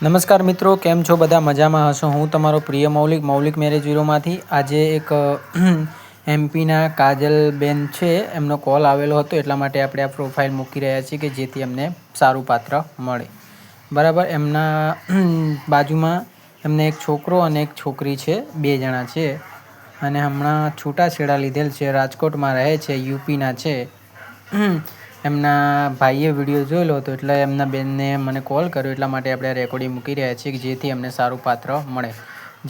નમસ્કાર મિત્રો, કેમ છો? બધા મજામાં હશો? હું તમારો પ્રિય મૌલિક મેરેજ બ્યુરોમાંથી આજે એક એમપીના કાજલબેન છે, એમનો કોલ આવેલો હતો, એટલા માટે આપણે આ પ્રોફાઇલ મૂકી રહ્યા છીએ કે જેથી એમને સારું પાત્ર મળે. બરાબર. એમના બાજુમાં એમને એક છોકરો અને એક છોકરી છે, 2 જણા છે અને હમણાં છૂટાછેડા લીધેલ છે. રાજકોટમાં રહે છે, યુપીના છે. એમના ભાઈએ વિડીયો જોયેલો હતો એટલે એમના બેનને મને કોલ કર્યો, એટલા માટે આપણે આ રેકોર્ડિંગ મૂકી રહ્યા છીએ કે જેથી અમને સારું પાત્ર મળે.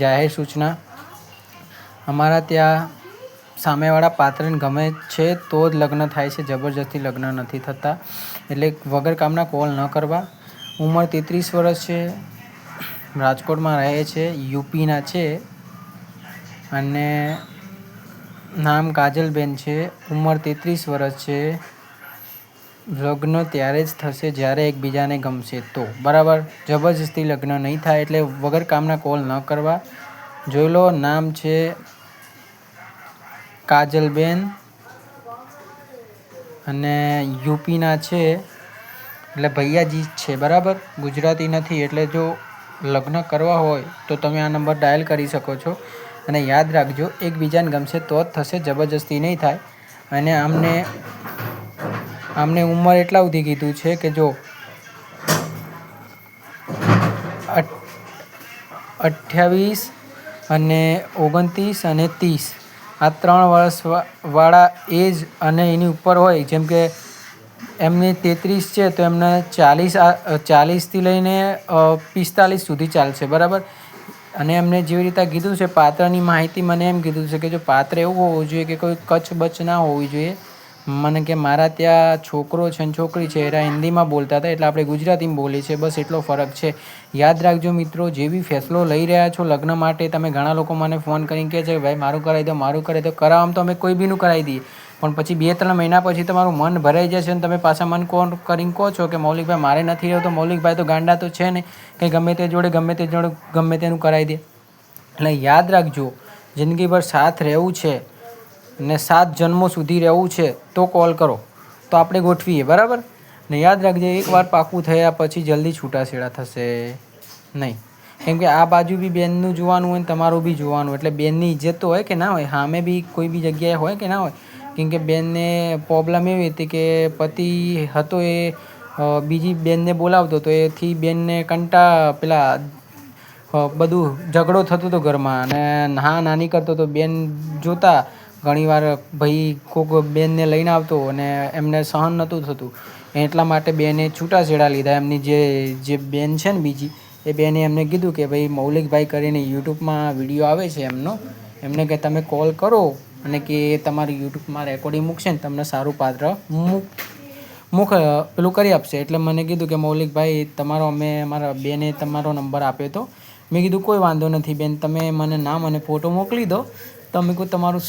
જાહેર સૂચના: અમારા ત્યાં સામેવાળા પાત્રને ગમે છે તો જ લગ્ન થાય છે, જબરજસ્તી લગ્ન નથી થતા. એટલે વગર કામના કોલ ન કરવા. ઉંમર 33 વર્ષ છે, રાજકોટમાં રહે છે, યુપીના છે અને નામ કાજલબેન છે. ઉંમર 33 વર્ષ છે. લગ્ન ત્યારે જ થશે જ્યારે એકબીજાને ગમશે તો. બરાબર. જબરજસ્તી લગ્ન નહીં થાય, એટલે વગર કામના કોલ ન કરવા. જોઈ લો, નામ છે કાજલબેન અને યુપીના છે, એટલે ભૈયાજી જ છે. બરાબર. ગુજરાતી નથી. એટલે જો લગ્ન કરવા હોય તો તમે આ નંબર ડાયલ કરી શકો છો અને યાદ રાખજો, એકબીજાને ગમશે તો જ થશે, જબરજસ્તી નહીં થાય. અને આમને ઉંમર એટલા સુધી કીધું છે કે જો 28 અને 29 અને 30 આ 3 વર્ષવાળા એજ અને એની ઉપર હોય. જેમ કે એમને 33 છે તો એમને 40થી લઈને 45 સુધી ચાલશે. બરાબર. અને એમને જેવી રીતે કીધું છે પાત્રની માહિતી, મને એમ કીધું છે કે જો પાત્ર એવું હોવું જોઈએ કે કોઈ કચ્છ બચ્ચ ના હોવી જોઈએ. મને કે મારા ત્યાં છોકરો છે અને છોકરી છે, એરા હિન્દીમાં બોલતા હતા એટલે આપણે ગુજરાતીમાં બોલીએ છીએ, બસ એટલો ફરક છે. યાદ રાખજો મિત્રો, જે બી ફેસલો લઈ રહ્યા છો લગ્ન માટે, તમે ઘણા લોકો મને ફોન કરીને કહે છે કે ભાઈ મારું કરાવી દો, મારું કરાવી દો. કરાવવામાં તો અમે કોઈ બીનું કરાવી દઈએ, પણ પછી 2-3 મહિના પછી તમારું મન ભરાઈ જશે અને તમે પાછા મન કોલ કરીને કહો છો કે મૌલિકભાઈ મારે નથી રહેવું, તો મૌલિકભાઈ તો ગાંડા તો છે નહીં, કંઈ ગમે તે જોડે ગમે તેનું કરાવી દે. એટલે યાદ રાખજો, જિંદગીભર સાથ રહેવું છે ને 7 જન્મો સુધી રહેવું છે તો કોલ કરો, તો આપણે ગોઠવીએ. બરાબર. ને યાદ રાખજે, એકવાર પાકું થયા પછી જલ્દી છૂટાછેડા થશે નહીં. કેમ કે આ બાજુ બી બેનનું જોવાનું હોય ને તમારું બી જોવાનું, એટલે બેનની ઇજ્જત તો હોય કે ના હોય, સામે બી કોઈ બી જગ્યાએ હોય કે ના હોય. કેમ કે બેનને પ્રોબ્લેમ એવી હતી કે પતિ હતો એ બીજી બેનને બોલાવતો તો એથી બેનને પેલા બધું ઝઘડો થતો હતો ઘરમાં અને હા નાની કરતો તો. બેન જોતા ઘણીવાર ભાઈ કોક બેનને લઈને આવતો અને એમને સહન નહોતું થતું, એટલા માટે બેને છૂટાછેડા લીધા. એમની જે બેન છે ને બીજી, એ બેને એમને કીધું કે ભાઈ મૌલિકભાઈ કરીને યુટ્યુબમાં વિડીયો આવે છે એમને કે તમે કોલ કરો અને કે તમારું યુટ્યુબમાં રેકોર્ડિંગ મૂકશે ને તમને સારું પાત્ર પેલું કરી આપશે. એટલે મને કીધું કે મૌલિકભાઈ મારા બેને તમારો નંબર આપ્યો હતો. મેં કીધું કોઈ વાંધો નથી બેન, તમે મને નામ અને ફોટો મોકલી દો, તમે કોઈ તમારું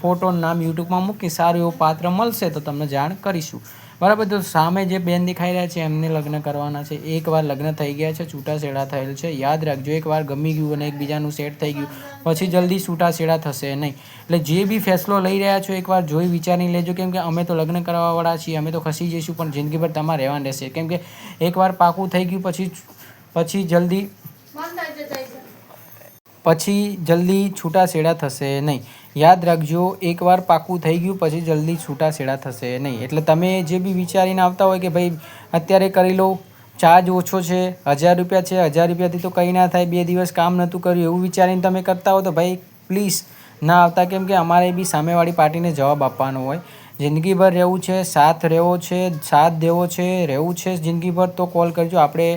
ફોટો નામ યુટ્યુબમાં મૂકી સારું એવું પાત્ર મળશે તો તમને જાણ કરીશું. બરાબર. તો સામે જે બેન દેખાઈ રહ્યા છે એમને લગ્ન કરવાના છે. એકવાર લગ્ન થઈ ગયા છે, છૂટાછેડા થયેલ છે. યાદ રાખજો, એકવાર ગમી ગયું અને એકબીજાનું સેટ થઈ ગયું પછી જલ્દી છૂટાછેડા થશે નહીં. એટલે જે બી ફેસલો લઈ રહ્યા છો એકવાર જોઈ વિચારીને લેજો. કેમ કે અમે તો લગ્ન કરવાવાળા છીએ, અમે તો ખસી જઈશું, પણ જિંદગીભર તમારે રહેવાનું રહેશે. કેમ કે એકવાર પાકું થઈ ગયું પછી જલ્દી છૂટાછેડા થશે નહીં. યાદ રાખજો, એકવાર પાકું થઈ ગયું પછી જલ્દી છૂટાછેડા થશે નહીં. એટલે તમે જે બી વિચારીને આવતા હોય કે ભાઈ અત્યારે કરી લો, ચાર્જ ઓછો છે, 1000 રૂપિયા છે, 1000 રૂપિયાથી તો કંઈ ના થાય, 2 દિવસ કામ નહોતું કર્યું, એવું વિચારીને તમે કરતા હો તો ભાઈ પ્લીઝ ના આવતા. કેમ કે અમારે બી સામેવાળી પાર્ટીને જવાબ આપવાનો હોય. જિંદગીભર રહેવું છે, સાથ રહેવો છે, સાથ દેવો છે, રહેવું છે જિંદગીભર, તો કોલ કરજો. આપણે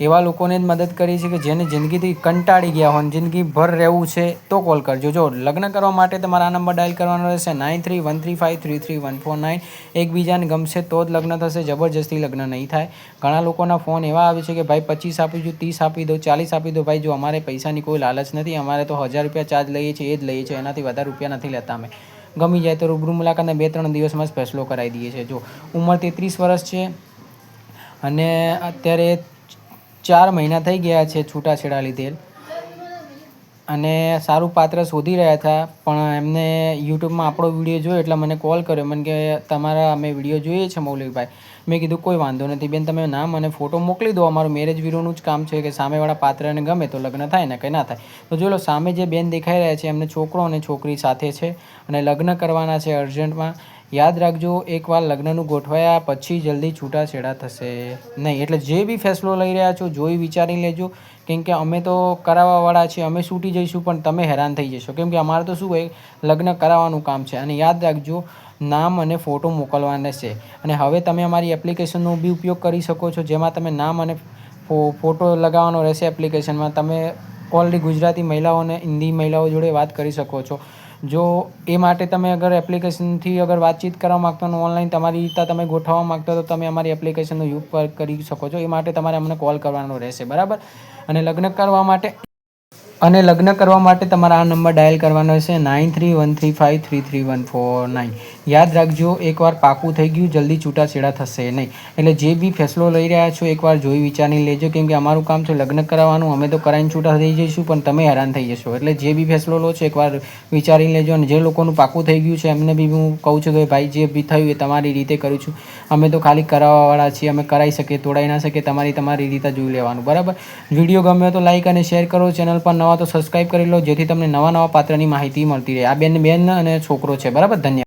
એવા લોકોને જ મદદ કરી છે કે જેને જિંદગીથી કંટાળી ગયા હોય, જિંદગીભર રહેવું છે તો કોલ કરજો. જો લગ્ન કરવા માટે તમારા આ નંબર ડાયલ કરવાનો રહેશે 9313533149. એકબીજાને ગમશે તો જ લગ્ન થશે, જબરજસ્તી લગ્ન નહીં થાય. ઘણા લોકોના ફોન એવા આવે છે કે ભાઈ 25 આપી દો, 30 આપી દો, 40 આપી દો. ભાઈ જો અમારે પૈસાની કોઈ લાલચ નથી, અમારે તો 1000 રૂપિયા ચાર્જ લઈએ છીએ એ જ લઈએ છીએ, એનાથી વધારે રૂપિયા નથી લેતા અમે. ગમી જાય તો રૂબરૂ મુલાકાતને 2-3 દિવસમાં જ ફેસલો કરાવી દઈએ છીએ. જો ઉંમર 33 વર્ષ છે અને અત્યારે 4 મહિના થઈ ગયા છે છૂટાછેડા લીધેલ. અને સારું પાત્ર શોધી રહ્યા હતા, પણ એમને યુટ્યુબમાં આપણો વિડીયો જોયો એટલે મને કોલ કર્યો. મને કે તમારા અમે વિડીયો જોઈએ છે મૌલિકભાઈ. મેં કીધું કોઈ વાંધો નથી બેન, તમે નામ અને ફોટો મોકલી દો. અમારું મેરેજ બ્યુરોનું જ કામ છે કે સામેવાળા પાત્રને ગમે તો લગ્ન થાય ને કંઈ ના થાય. તો જો લો સામે જે બેન દેખાઈ રહ્યા છે એમને છોકરો અને છોકરી સાથે છે અને લગ્ન કરવાના છે અર્જન્ટમાં. યાદ રાખજો, એકવાર લગ્નનું ગોઠવાયા પછી જલ્દી છૂટાછેડા થશે નહીં. એટલે જે બી ફેસલો લઈ રહ્યા છો જોઈ વિચારી લેજો, કેમ કે અમે તો કરાવવાવાળા છીએ, અમે છૂટી જઈશું પણ તમે હેરાન થઈ જશો. કેમ કે અમારે તો શું હોય, લગ્ન કરાવવાનું કામ છે. અને યાદ રાખજો, નામ અને ફોટો મોકલવાના છે. અને હવે તમે અમારી એપ્લિકેશનનો બી ઉપયોગ કરી શકો છો, જેમાં તમે નામ અને ફોટો લગાવવાનો રહેશે. એપ્લિકેશનમાં તમે ઓલરેડી ગુજરાતી મહિલાઓ અને હિન્દી મહિલાઓ જોડે વાત કરી શકો છો. જો એ માટે તમે અગર એપ્લિકેશનથી અગર વાતચીત કરવા માગતા હો, ઓનલાઈન તમારી રીતે તમે ગોઠવવા માગતા હો, તો તમે અમારી એપ્લિકેશનનો યુઝ કરી શકો છો. એ માટે તમારે અમને કોલ કરવાનો રહેશે, બરાબર. અને લગ્ન કરવા માટે તમારા આ નંબર ડાયલ કરવાનો રહેશે 9313533149. યાદ રાખજો, એકવાર પાકું થઈ ગયું જલ્દી છૂટાછેડા થશે નહીં. એટલે જે બી ફેસલો લઈ રહ્યા છો એકવાર જોઈ વિચારી લેજો, કેમ કે અમારું કામ છે લગ્ન કરાવવાનું. અમે તો કરાવીને છૂટા થઈ જઈશું પણ તમે હેરાન થઈ જશો. એટલે જે બી ફેસલો લો છો એકવાર વિચારી લેજો. અને જે લોકોનું પાકું થઈ ગયું છે એમને બી હું કહું છું કે ભાઈ જે બી થયું એ તમારી રીતે કરું છું. અમે તો ખાલી કરાવવાવાળા છીએ, અમે કરાવી શકીએ, તોડાવી ના શકીએ. તમારી રીતે જોઈ લેવાનું, બરાબર. વિડીયો ગમ્યો તો લાઈક અને શેર કરો. ચેનલ પર નવા તો સબસ્ક્રાઈબ કરી લો, જેથી તમને નવા પાત્રની માહિતી મળતી રહે. આ બેન અને છોકરો છે, બરાબર. ધન્યવાદ.